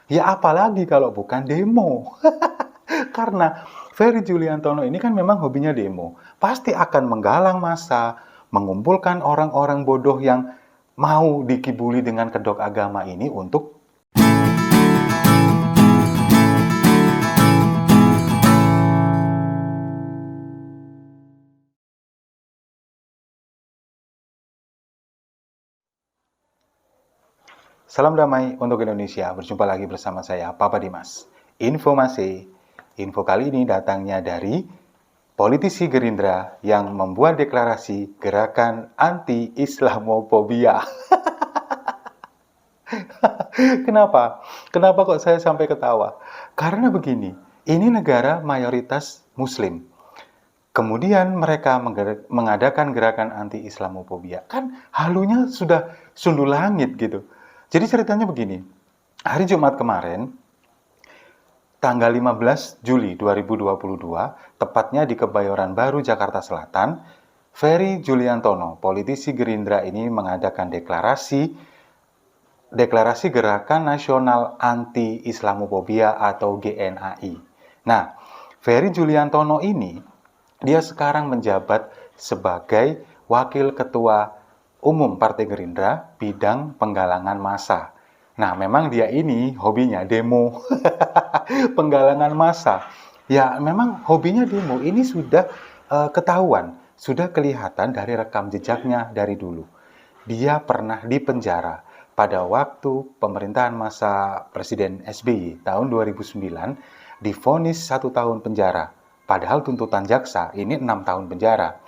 Ya apalagi kalau bukan demo. Karena Ferry Juliantono ini kan memang hobinya demo. Pasti akan menggalang massa, mengumpulkan orang-orang bodoh yang mau dikibuli dengan kedok agama ini untuk salam damai untuk Indonesia. Berjumpa lagi bersama saya, Papa Dimas. Info kali ini datangnya dari politisi Gerindra yang membuat deklarasi gerakan anti-Islamofobia. Kenapa? Kenapa kok saya sampai ketawa? Karena begini, ini negara mayoritas Muslim. Kemudian mereka mengadakan gerakan anti-Islamofobia. Kan halunya sudah sundul langit gitu. Jadi ceritanya begini, hari Jumat kemarin, tanggal 15 Juli 2022, tepatnya di Kebayoran Baru, Jakarta Selatan, Ferry Juliantono, politisi Gerindra ini mengadakan deklarasi Gerakan Nasional Anti-Islamofobia atau GNAI. Nah, Ferry Juliantono ini, dia sekarang menjabat sebagai Wakil Ketua Umum Partai Gerindra bidang penggalangan massa. Nah, memang dia ini hobinya demo, penggalangan massa. Ya, memang hobinya demo. Ini sudah ketahuan, sudah kelihatan dari rekam jejaknya dari dulu. Dia pernah dipenjara pada waktu pemerintahan masa Presiden SBY tahun 2009, divonis 1 tahun penjara. Padahal tuntutan jaksa ini 6 tahun penjara.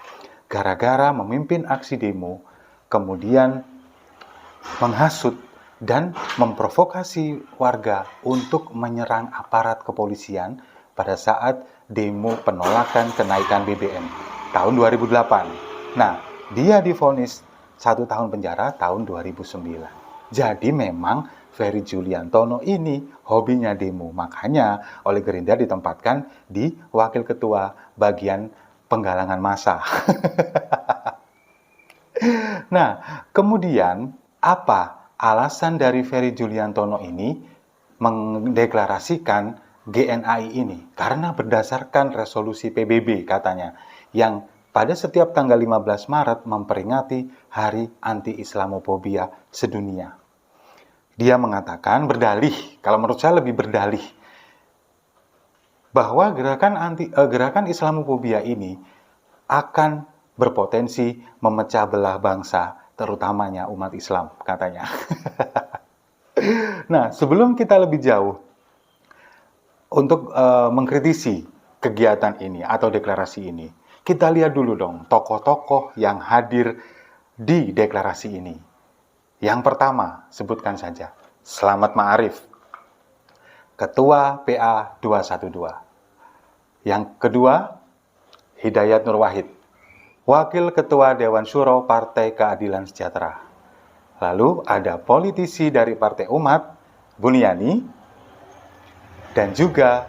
Gara-gara memimpin aksi demo, kemudian menghasut dan memprovokasi warga untuk menyerang aparat kepolisian pada saat demo penolakan kenaikan BBM tahun 2008. Nah, dia divonis 1 tahun penjara tahun 2009. Jadi memang Ferry Juliantono ini hobinya demo. Makanya oleh Gerindra ditempatkan di Wakil Ketua bagian penggalangan massa. Nah, kemudian apa alasan dari Ferry Juliantono ini mendeklarasikan GNAI ini? Karena berdasarkan resolusi PBB katanya, yang pada setiap tanggal 15 Maret memperingati Hari Anti-Islamofobia sedunia. Dia mengatakan, berdalih, kalau menurut saya lebih berdalih, bahwa gerakan Islamofobia ini akan berpotensi memecah belah bangsa, terutamanya umat Islam, katanya. Nah, sebelum kita lebih jauh untuk mengkritisi kegiatan ini atau deklarasi ini, kita lihat dulu dong tokoh-tokoh yang hadir di deklarasi ini. Yang pertama, sebutkan saja, Slamet Ma'arif, Ketua PA 212. Yang kedua, Hidayat Nur Wahid, Wakil Ketua Dewan Syuro Partai Keadilan Sejahtera. Lalu ada politisi dari Partai Umat, Buniani, dan juga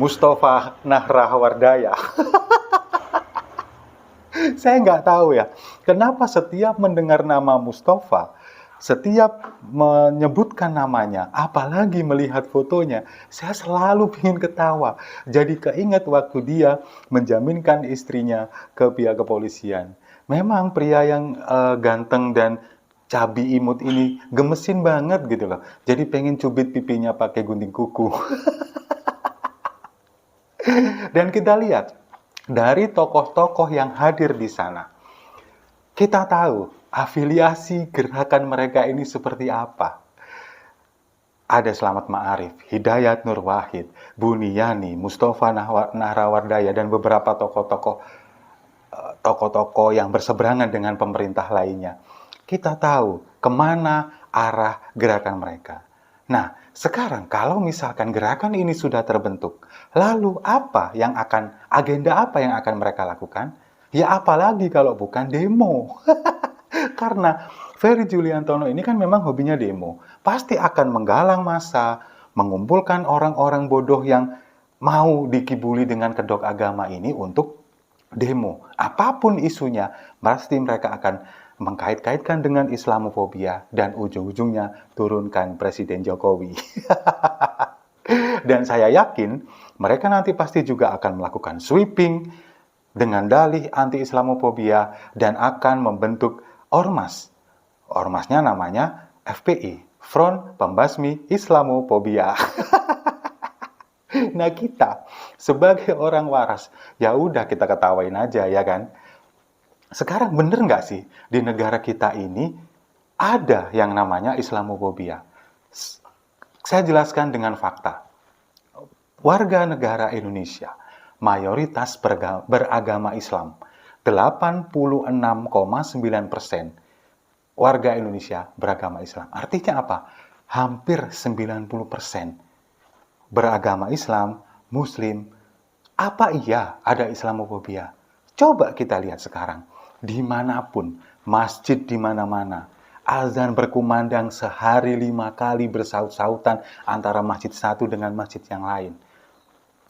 Mustafa Nahrawardaya. Saya nggak tahu ya, kenapa setiap mendengar nama Mustafa, setiap menyebutkan namanya, apalagi melihat fotonya, saya selalu ingin ketawa. Jadi keinget waktu dia menjaminkan istrinya ke pihak kepolisian. Memang pria yang ganteng dan cabi imut ini gemesin banget gitu loh. Jadi pengen cubit pipinya pakai gunting kuku. Dan kita lihat, dari tokoh-tokoh yang hadir di sana, kita tahu afiliasi gerakan mereka ini seperti apa. Ada Slamet Ma'arif, Hidayat Nur Wahid, Buniani, Mustafa Nahrawardaya, dan beberapa tokoh-tokoh yang berseberangan dengan pemerintah lainnya. Kita tahu kemana arah gerakan mereka. Nah, sekarang kalau misalkan gerakan ini sudah terbentuk, lalu agenda apa yang akan mereka lakukan? Ya apalagi kalau bukan demo. Karena Ferry Juliantono ini kan memang hobinya demo. Pasti akan menggalang massa, mengumpulkan orang-orang bodoh yang mau dikibuli dengan kedok agama ini untuk demo. Apapun isunya, pasti mereka akan mengkait-kaitkan dengan Islamofobia, dan ujung-ujungnya turunkan Presiden Jokowi. Dan saya yakin mereka nanti pasti juga akan melakukan sweeping dengan dalih anti-Islamofobia dan akan membentuk ormas. Ormasnya namanya FPI, Front Pembasmi Islamofobia. Nah, kita sebagai orang waras, ya udah kita ketawain aja ya kan. Sekarang bener nggak sih di negara kita ini ada yang namanya Islamofobia? Saya jelaskan dengan fakta. Warga negara Indonesia mayoritas beragama Islam. 86,9% warga Indonesia beragama Islam. Artinya apa? Hampir 90% beragama Islam, Muslim. Apa iya ada Islamofobia? Coba kita lihat sekarang. Dimanapun, masjid di mana-mana, azan berkumandang sehari 5 kali bersaut-sautan antara masjid satu dengan masjid yang lain.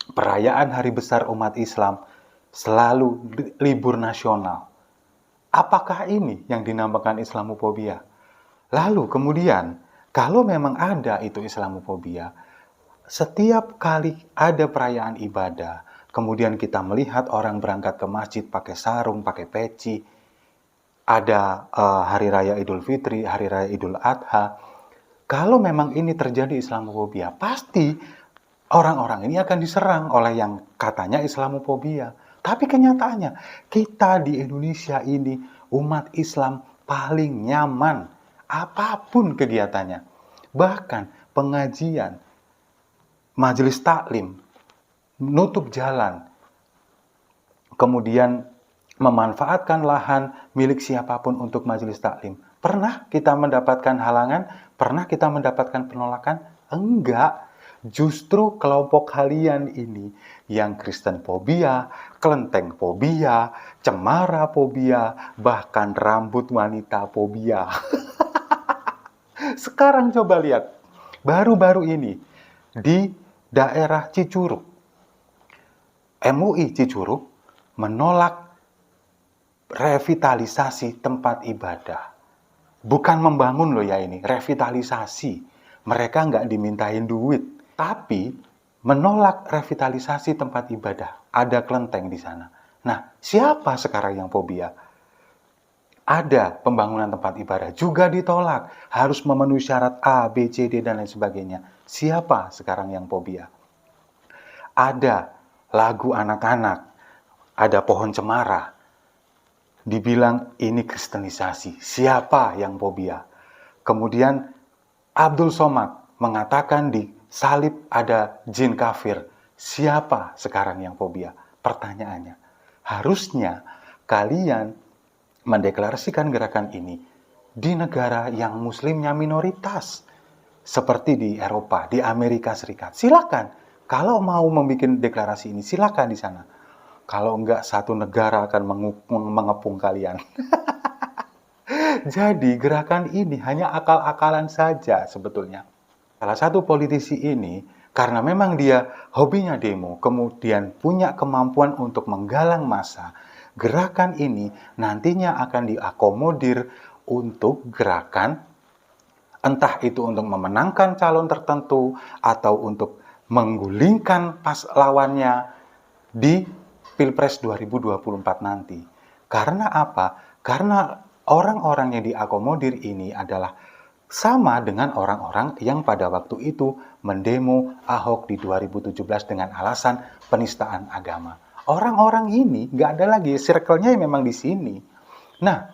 Perayaan hari besar umat Islam selalu libur nasional. Apakah ini yang dinamakan Islamofobia? Lalu kemudian, kalau memang ada itu Islamofobia, setiap kali ada perayaan ibadah, kemudian kita melihat orang berangkat ke masjid pakai sarung, pakai peci, ada hari raya Idul Fitri, hari raya Idul Adha. Kalau memang ini terjadi Islamofobia, pasti orang-orang ini akan diserang oleh yang katanya Islamofobia. Tapi kenyataannya, kita di Indonesia ini, umat Islam paling nyaman apapun kegiatannya. Bahkan pengajian, majelis taklim, nutup jalan, kemudian memanfaatkan lahan milik siapapun untuk majelis taklim. Pernah kita mendapatkan halangan? Pernah kita mendapatkan penolakan? Enggak. Justru kelompok kalian ini yang Kristen fobia, kelenteng fobia, cemara fobia, bahkan rambut wanita fobia. Sekarang coba lihat, baru-baru ini di daerah Cicurug, MUI Cicurug menolak revitalisasi tempat ibadah. Bukan membangun loh ya ini, revitalisasi. Mereka nggak dimintain duit. Tapi menolak revitalisasi tempat ibadah. Ada kelenteng di sana. Nah, siapa sekarang yang fobia? Ada pembangunan tempat ibadah juga ditolak. Harus memenuhi syarat A, B, C, D, dan lain sebagainya. Siapa sekarang yang fobia? Ada lagu anak-anak. Ada pohon cemara. Dibilang ini kristenisasi. Siapa yang fobia? Kemudian Abdul Somad mengatakan di salib ada jin kafir. Siapa sekarang yang fobia? Pertanyaannya, harusnya kalian mendeklarasikan gerakan ini di negara yang muslimnya minoritas. Seperti di Eropa, di Amerika Serikat. Silakan. Kalau mau membuat deklarasi ini, silakan di sana. Kalau enggak, satu negara akan mengepung kalian. Jadi gerakan ini hanya akal-akalan saja sebetulnya. Salah satu politisi ini, karena memang dia hobinya demo, kemudian punya kemampuan untuk menggalang massa, gerakan ini nantinya akan diakomodir untuk gerakan, entah itu untuk memenangkan calon tertentu, atau untuk menggulingkan lawannya di Pilpres 2024 nanti. Karena apa? Karena orang-orang yang diakomodir ini adalah sama dengan orang-orang yang pada waktu itu mendemo Ahok di 2017 dengan alasan penistaan agama. Orang-orang ini nggak ada lagi, circle-nya memang di sini. Nah,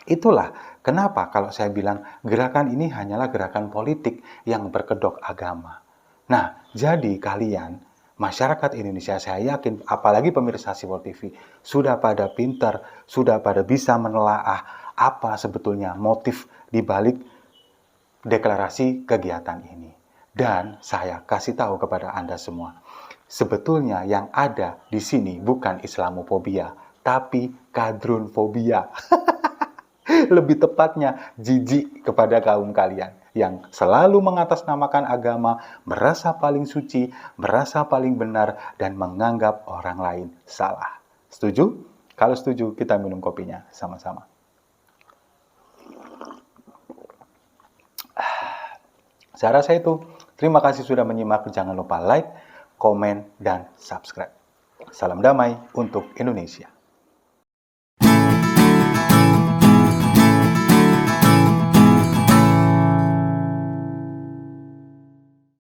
itulah kenapa kalau saya bilang gerakan ini hanyalah gerakan politik yang berkedok agama. Nah, jadi kalian, masyarakat Indonesia, saya yakin, apalagi pemirsa Siwol TV, sudah pada pintar, sudah pada bisa menelaah apa sebetulnya motif dibalik deklarasi kegiatan ini. Dan saya kasih tahu kepada Anda semua, sebetulnya yang ada di sini bukan Islamofobia, tapi kadrunfobia. Lebih tepatnya jijik kepada kaum kalian yang selalu mengatasnamakan agama, merasa paling suci, merasa paling benar, dan menganggap orang lain salah. Setuju? Kalau setuju, kita minum kopinya sama-sama. Saya rasa itu. Terima kasih sudah menyimak. Jangan lupa like, komen, dan subscribe. Salam damai untuk Indonesia.